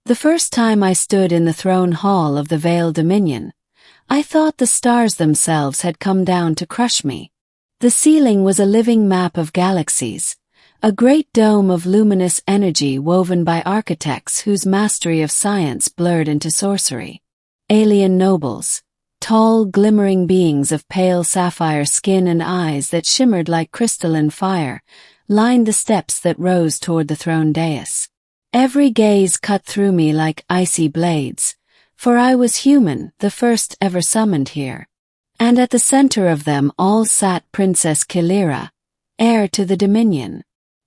The first time I stood in the throne hall of the Veiled Dominion, I thought the stars themselves had come down to crush me. The ceiling was a living map of galaxies, a great dome of luminous energy woven by architects whose mastery of science blurred into sorcery. Alien nobles, tall, glimmering beings of pale sapphire skin and eyes that shimmered like crystalline fire, lined the steps that rose toward the throne dais. Every gaze cut through me like icy blades, for I was human, the first ever summoned here. And at the center of them all sat Princess Kilira, heir to the Dominion.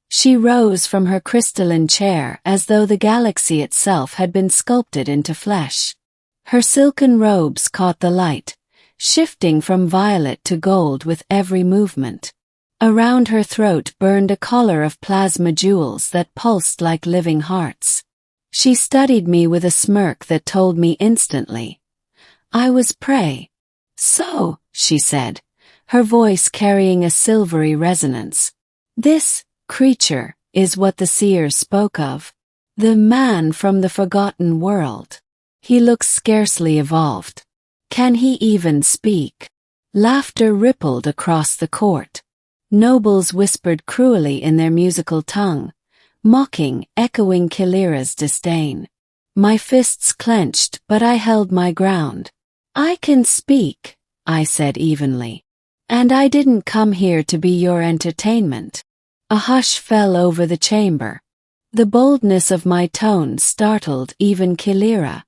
She rose from her crystalline chair as though the galaxy itself had been sculpted into flesh. Her silken robes caught the light, shifting from violet to gold with every movement. Around her throat burned a collar of plasma jewels that pulsed like living hearts. She studied me with a smirk that told me instantly I was prey. "So," she said, her voice carrying a silvery resonance, "this creature is what the seers spoke of. The man from the forgotten world. He looks scarcely evolved. Can he even speak?" Laughter rippled across the court. Nobles whispered cruelly in their musical tongue, mocking, echoing Kilira's disdain. My fists clenched, but I held my ground. "I can speak," I said evenly. "And I didn't come here to be your entertainment." A hush fell over the chamber. The boldness of my tone startled even Kilira.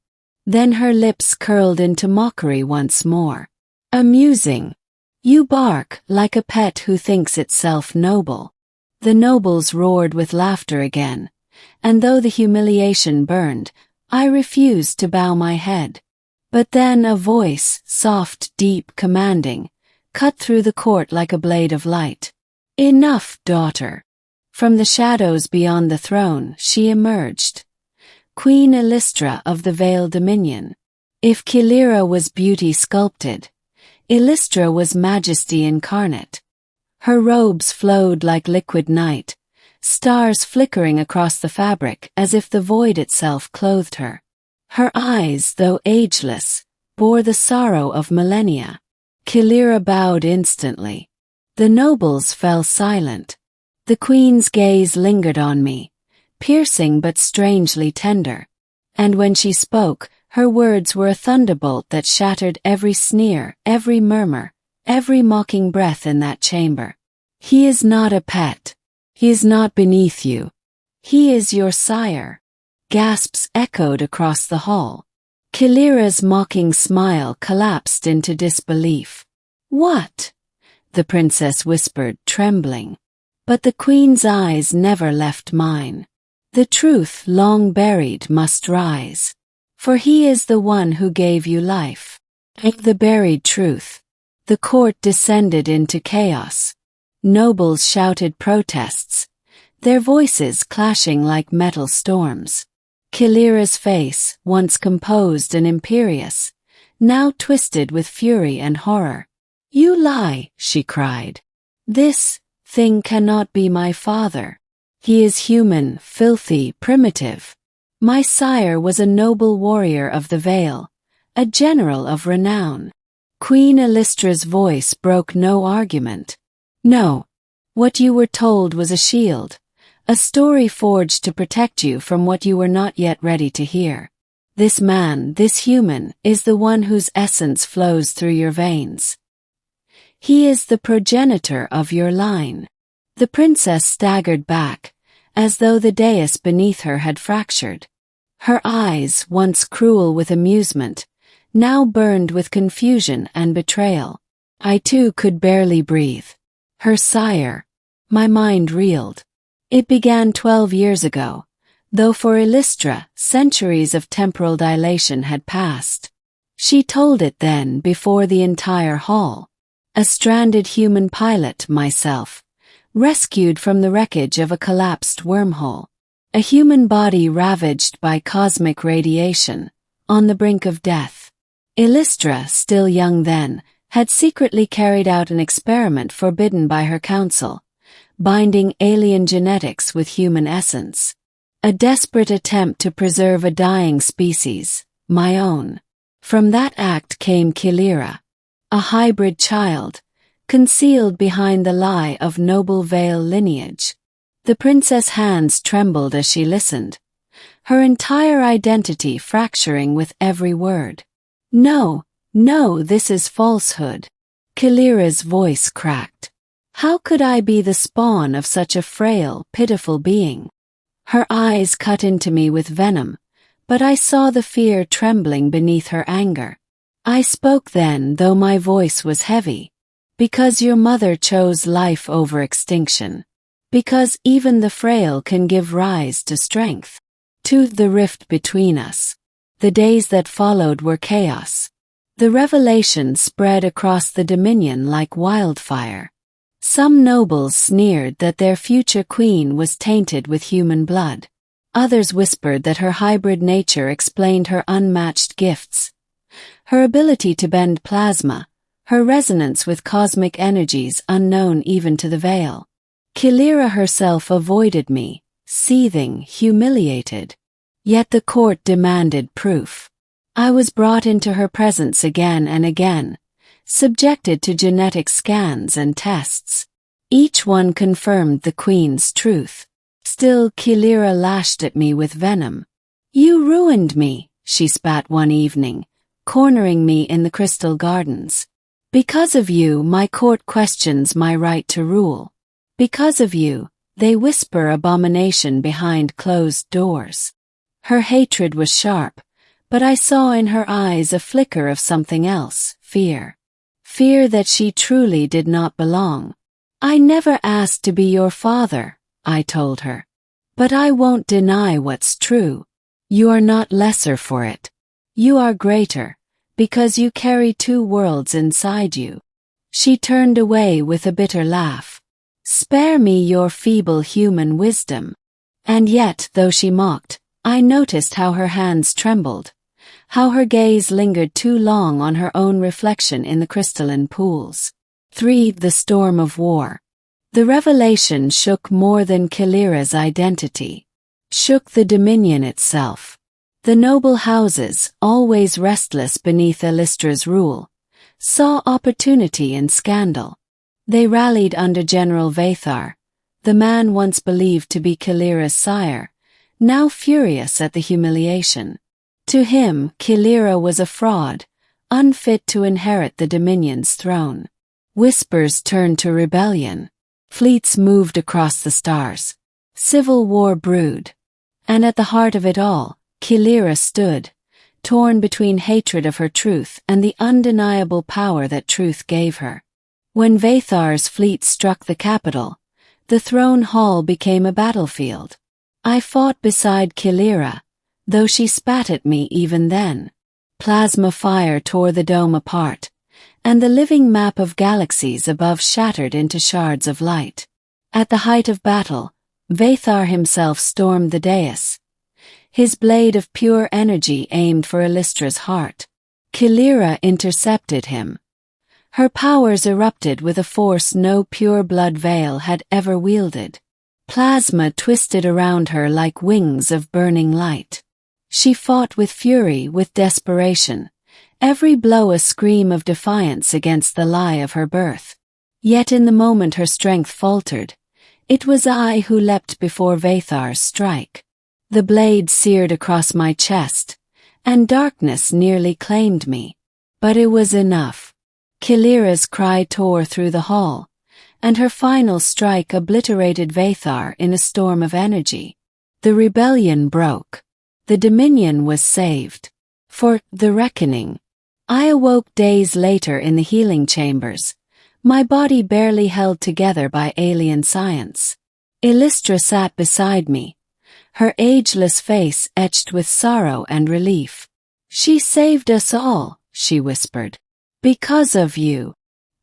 Then her lips curled into mockery once more. "Amusing. You bark like a pet who thinks itself noble." The nobles roared with laughter again, and though the humiliation burned, I refused to bow my head. But then a voice, soft, deep, commanding, cut through the court like a blade of light. "Enough, daughter." From the shadows beyond the throne, she emerged. Queen Illustra of the Veiled Dominion. If Kilira was beauty sculpted, Illustra was majesty incarnate. Her robes flowed like liquid night, stars flickering across the fabric as if the void itself clothed her. Her eyes, though ageless, bore the sorrow of millennia. Kilira bowed instantly. The nobles fell silent. The queen's gaze lingered on me, piercing but strangely tender. And when she spoke, her words were a thunderbolt that shattered every sneer, every murmur, every mocking breath in that chamber. "He is not a pet. He is not beneath you. He is your sire." Gasps echoed across the hall. Kilira's mocking smile collapsed into disbelief. "What?" the princess whispered, trembling. But the queen's eyes never left mine. "The truth, long buried, must rise. For he is the one who gave you life." The buried truth. The court descended into chaos. Nobles shouted protests, their voices clashing like metal storms. Kilira's face, once composed and imperious, now twisted with fury and horror. "You lie," she cried. "This thing cannot be my father. He is human, filthy, primitive. My sire was a noble warrior of the Veil, a general of renown." Queen Illustra's voice broke no argument. "No. What you were told was a shield, a story forged to protect you from what you were not yet ready to hear. This man, this human, is the one whose essence flows through your veins. He is the progenitor of your line." The princess staggered back, as though the dais beneath her had fractured. Her eyes, once cruel with amusement, now burned with confusion and betrayal. I too could barely breathe. Her sire. My mind reeled. It began 12 years ago, though for Illustra, centuries of temporal dilation had passed. She told it then before the entire hall. A stranded human pilot, myself, rescued from the wreckage of a collapsed wormhole. A human body ravaged by cosmic radiation, on the brink of death. Illustra, still young then, had secretly carried out an experiment forbidden by her council, binding alien genetics with human essence. A desperate attempt to preserve a dying species, my own. From that act came Kilira, a hybrid child, concealed behind the lie of noble Vale lineage. The princess' hands trembled as she listened, her entire identity fracturing with every word. No, no, this is falsehood. Kilira's voice cracked. How could I be the spawn of such a frail, pitiful being? Her eyes cut into me with venom, but I saw the fear trembling beneath her anger. I spoke then, though my voice was heavy. Because your mother chose life over extinction. Because even the frail can give rise to strength. To the rift between us. The days that followed were chaos. The revelation spread across the dominion like wildfire. Some nobles sneered that their future queen was tainted with human blood. Others whispered that her hybrid nature explained her unmatched gifts. Her ability to bend plasma, her resonance with cosmic energies unknown even to the Vale. Kilira herself avoided me, seething, humiliated. Yet the court demanded proof. I was brought into her presence again and again, subjected to genetic scans and tests. Each one confirmed the queen's truth. Still, Kilira lashed at me with venom. You ruined me, she spat one evening, cornering me in the crystal gardens. Because of you, my court questions my right to rule. Because of you, they whisper abomination behind closed doors. Her hatred was sharp, but I saw in her eyes a flicker of something else, fear. Fear that she truly did not belong. I never asked to be your father, I told her. But I won't deny what's true. You are not lesser for it. You are greater, because you carry two worlds inside you. She turned away with a bitter laugh. Spare me your feeble human wisdom. And yet, though she mocked, I noticed how her hands trembled, how her gaze lingered too long on her own reflection in the crystalline pools. 3. The storm of war. The revelation shook more than Kilira's identity. Shook the dominion itself. The noble houses, always restless beneath Illistra's rule, saw opportunity in scandal. They rallied under General Vathar, the man once believed to be Kilira's sire, now furious at the humiliation. To him, Kilira was a fraud, unfit to inherit the Dominion's throne. Whispers turned to rebellion. Fleets moved across the stars. Civil war brewed. And at the heart of it all, Kilira stood, torn between hatred of her truth and the undeniable power that truth gave her. When Vathar's fleet struck the capital, the throne hall became a battlefield. I fought beside Kilira, though she spat at me even then. Plasma fire tore the dome apart, and the living map of galaxies above shattered into shards of light. At the height of battle, Vathar himself stormed the dais, his blade of pure energy aimed for Illistra's heart. Kilira intercepted him. Her powers erupted with a force no pure-blood Vale had ever wielded. Plasma twisted around her like wings of burning light. She fought with fury, with desperation, every blow a scream of defiance against the lie of her birth. Yet in the moment her strength faltered, it was I who leapt before Vathar's strike. The blade seared across my chest, and darkness nearly claimed me. But it was enough. Kilira's cry tore through the hall, and her final strike obliterated Vathar in a storm of energy. The rebellion broke. The Dominion was saved. For the reckoning. I awoke days later in the healing chambers, my body barely held together by alien science. Illistra sat beside me, her ageless face etched with sorrow and relief. She saved us all, she whispered. Because of you.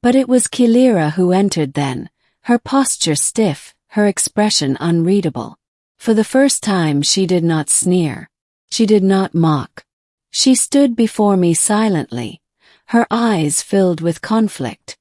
But it was Kilira who entered then, her posture stiff, her expression unreadable. For the first time she did not sneer. She did not mock. She stood before me silently, her eyes filled with conflict.